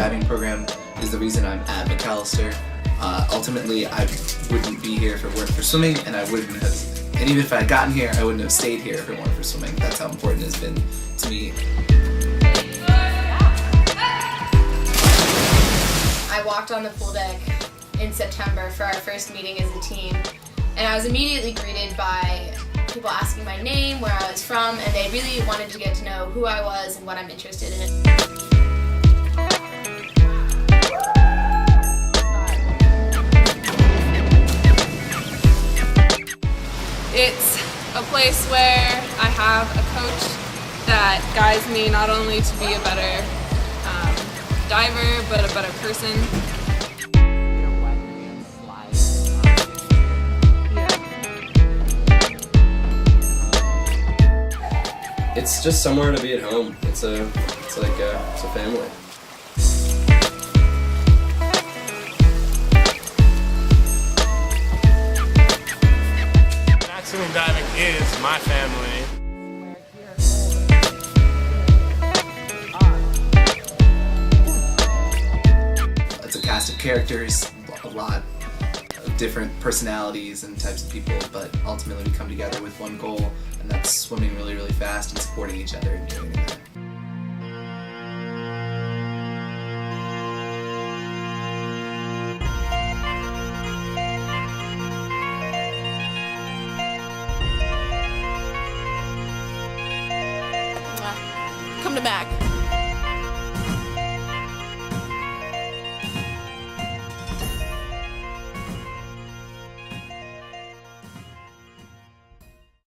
diving program is the reason I'm at Macalester. Ultimately, I wouldn't be here if it weren't for swimming, and I wouldn't have, and even if I had gotten here, I wouldn't have stayed here if it weren't for swimming. That's how important it has been to me. I walked on the pool deck in September for our first meeting as a team, and I was immediately greeted by people asking my name, where I was from, and they really wanted to get to know who I was and what I'm interested in. It's a place where I have a coach that guides me not only to be a better diver, but a better person. It's just somewhere to be at home. It's a family. Swimming and diving is my family. It's a cast of characters, a lot of different personalities and types of people, but ultimately we come together with one goal, and that's swimming really, really fast and supporting each other and doing that. Come to Mac.